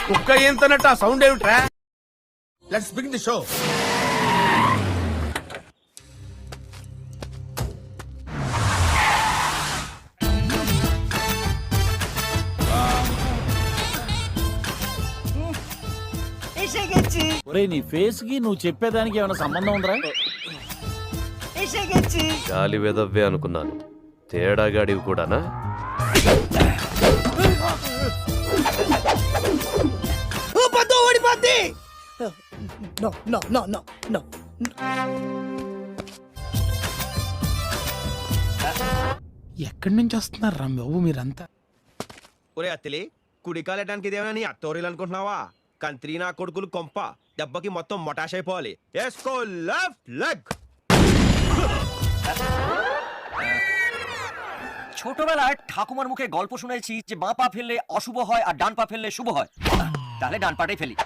కుక్క ఏంతనట్టు ఆ సౌండ్ ఏమిట్రా? Let's begin the show. ఒరే నీ ఫేస్ కి నువ్వు చెప్పేదానికి ఏమైనా సంబంధం ఉందిరా? గాలి వెదవ్వే అనుకున్నాను, తేడాగాడివి కూడానా? ఎక్కడి నుంచి వస్తున్నారు రా బాబు మీరంతా? ఒరే అత్తిలి, కుడి కాలేటానికి ఇదేమైనా నీ అత్తోరీలు అనుకుంటున్నావా? కంత్రి నా కొడుకులు కొంప దెబ్బకి మొత్తం మొటాష్ అయిపోవాలి. ఎస్కో లెఫ్ట్ లెగ్. ছোটবেলায় ঠাকুমার মুখে গল্প শুনেছি যে বাঁ পা ফেললে অশুভ হয় আর ডান পা ফেললে শুভ হয়, তাহলে ডান পাটাই ফেলি।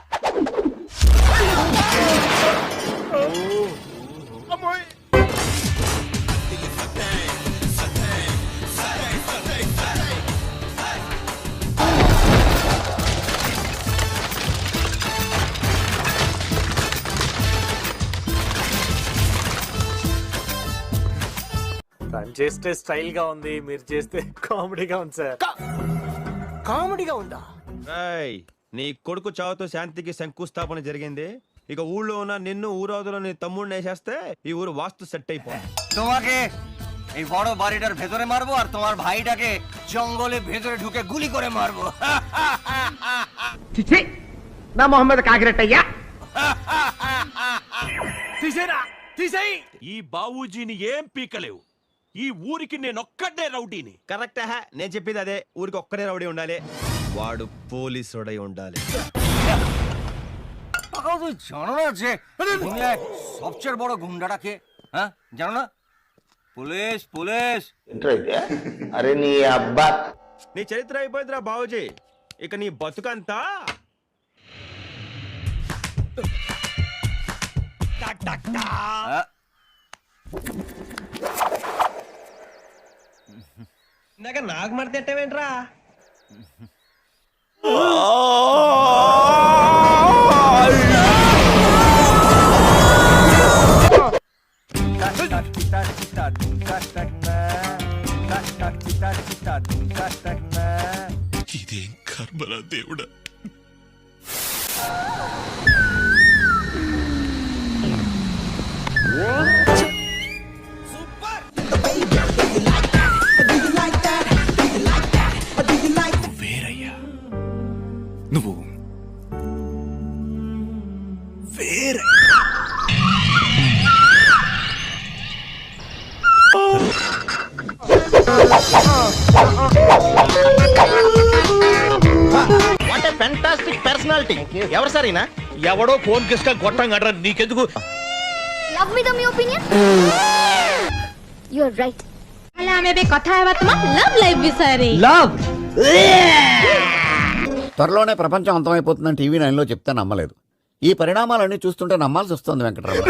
తను చేస్తే స్టైల్ గా ఉంది, మీరు చేస్తే కామెడీగా ఉంది సార్. కామెడీగా ఉందా? ఏయ్, నీ కొడుకు చావుతో శాంతికి శంకుస్థాపన జరిగింది. ఇక ఊళ్ళో ఉన్న నిన్ను ఊరవతలో నీ తమ్ముడిని వేసేస్తే ఈ ఊరు వాస్తు సెట్ అయిపోయింది. তোমাকে এই বড় বাড়িটার ভেতরে মারবো আর তোমার ভাইটাকে জঙ্গলে ভেতরে ঢুকে গুলি করে মারবো। నా మొహమ్మద్ కాకిరెట్టయ్యా తీసేరా, తీసేయి. ఈ బావూజీని ఏం పీకలేవు. ఈ ఊరికి నేనొక్కడే రౌడీని. కరెక్ట్ హే, నేను చెప్పేది అదే. ఊరికి ఒక్కడే రౌడీ ఉండాలి, వాడు పోలీసుడై ఉండాలి. তুই জানো না যে দুনিয়ায় সবচেয়ে বড় গুন্ডাটাকে? হ্যাঁ জানো না? Police police. అరే నీ అబ్బా, నీ చరిత్ర అయిపోయిందిరా బావూజీ. ఇక నీ బతుకంతా నాకు మడతెట్టవేంట్రా? ఇదేం కర్మరా దేవుడా. వేరయ్యా నువ్వు, వేరే. What a fantastic personality. ఎవరు సార్ ఈయన? ఎవడో ఫోన్ కిస్కా గొట్టం గడ్ర, నీకెందుకు? Love me the my opinion? You are right. అలా ఆమె కథ అవతమా లవ్ లైఫ్ విసారి లవ్. త్వరలోనే ప్రపంచం అంతమైపోతుందని టీవీ 9లో చెప్తే నమ్మలేదు. ఈ పరిణామాలన్నీ చూస్తుంటే నమ్మాల్సి వస్తుంది Venkatarao.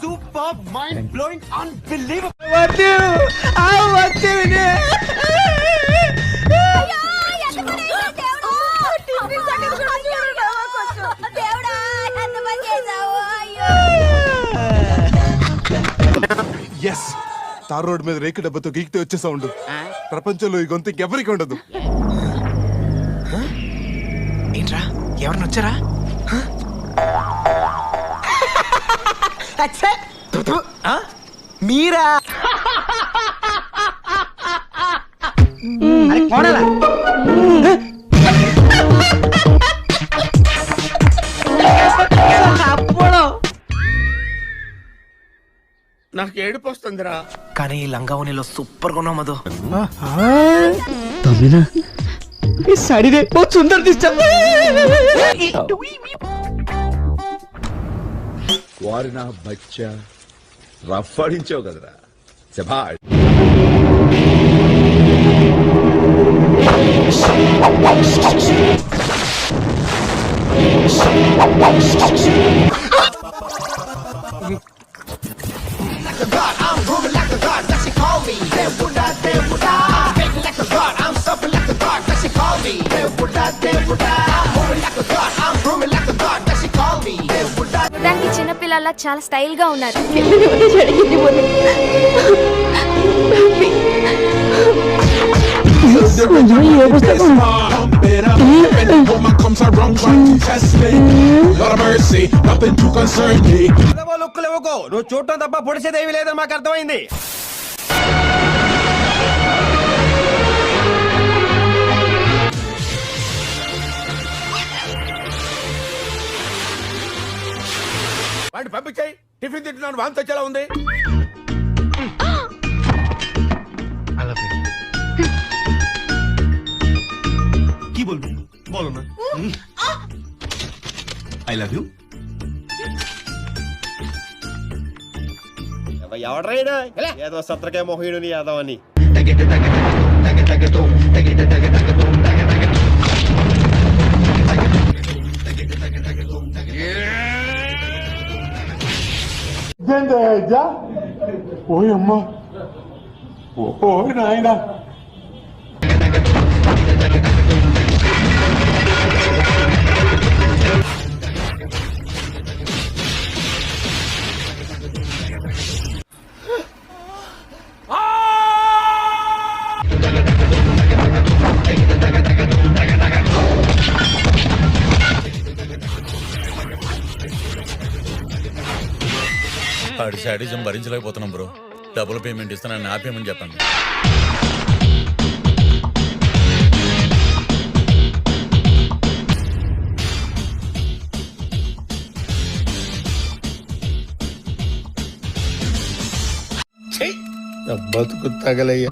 Super mind blowing unbelievable. Yes, tar road మీద రేకు డబ్బతో గీకితే వచ్చే సౌండ్ ప్రపంచంలో ఈ గొంతు ఇంకెవరికి ఉండదు. ఏంట్రా ఎవరిని వచ్చారా? మీరా? నాకు ఏడుపు వస్తుందిరా. కానీ ఈ లంగావనిలో సూపర్ గా ఉన్నావు మధు. సడిదే సుందర్ దిష్ట. వారి నా బచ్చా రఫ్ ఆడించావు కదరా. శభాష్. దానికి చిన్నపిల్లల చాలా స్టైల్ గా ఉన్నారు. లుక్కులు ఇవ్వకో, నువ్వు చూడటం తప్ప పొడిచేదేమీ లేదని మాకు అర్థమైంది. వాడిని పంపించాయి. టిఫిన్ తింటున్నాను, వాంతి వచ్చేలా ఉంది. I love you. ఎవడ్రైనా ఏదో సత్రకే మొహీడుని యాదవ్ అని. ఓయమ్మా ఓ నాయనా. ఆడి శాడిజం భరించలేకపోతున్నాం బ్రో. డబుల్ పేమెంట్ ఇస్తానని ఆపేయమని చెప్పండి. బతుకు తగలయ్య.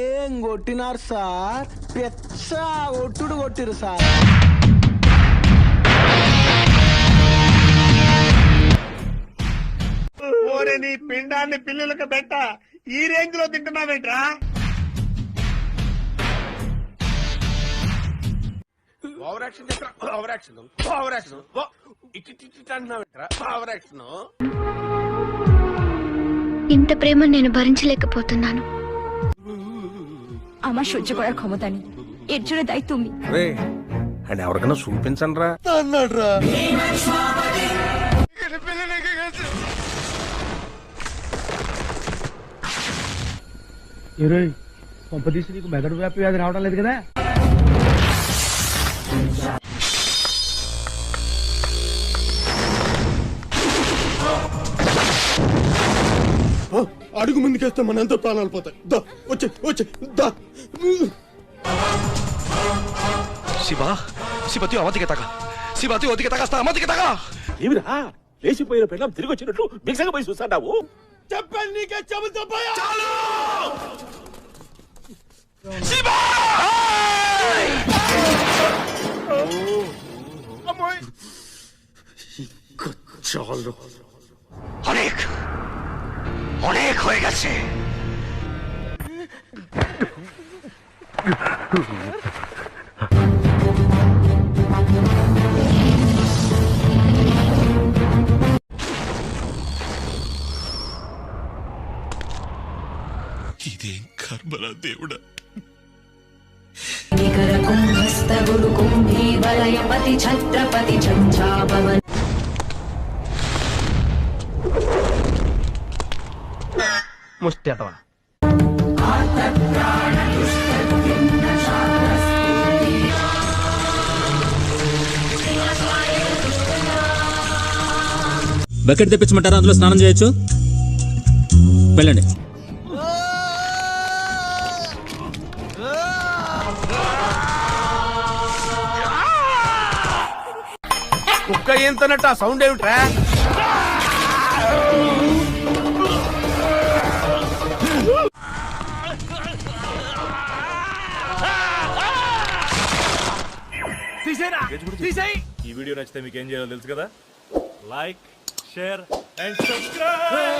ఏం కొట్టినారు సార్? పెచ్చ ఒట్టుడు కొట్టిరు సార్. ఓరే నీ పిండాన్ని పిల్లలకు పెట్ట ఈ రేంజ్ లో తింటున్నావేంట్రా? ఓవర్ యాక్షన్ చేస్తా. ఓవర్ యాక్షన్ ఓవర్ యాక్షన్ ఇట్టి అంటున్నావేంట్రా? Over action. ఇంత ప్రేమ నేను భరించలేకపోతున్నాను. আমার সহ্য করার ক্ষমতা নেই, এর জন্য দায়ী তুমি। అని ఎవరికైనా చూపించండి రా. పంపదీసి నీకు మెదడు వ్యాపి వ్యాధి రావడం లేదు కదా? అడుగు ముందుకేస్తే మన ఎంతో ప్రాణాలు పోతాయి. దా వచ్చే వచ్చే దా. శివ శివతి అవతికి తగ శివతి ఒతికి తగస్తా అమతికి తగ. ఏమిరా లేచిపోయిన పిల్లం తిరిగి వచ్చినట్లు బిగ్సగా పోయి చూస్తాడావు? చెప్పండి నీకే చెబుతా పోయా. চলো অনেক অনেক হয়ে গেছে। ఇదేం కర్మరా దేవుడా. ఛత్రపతి ముష్టెతవా బకెట్ తెప్పించమంటారా? అందులో స్నానం చేయొచ్చు. వెళ్ళండి. కుక్క ఏంతనట్టు ఆ సౌండ్ ఏమిట్రా? ఈ వీడియో నచ్చితే మీకు ఏం చేయాలో తెలుసు కదా. Like, share and subscribe.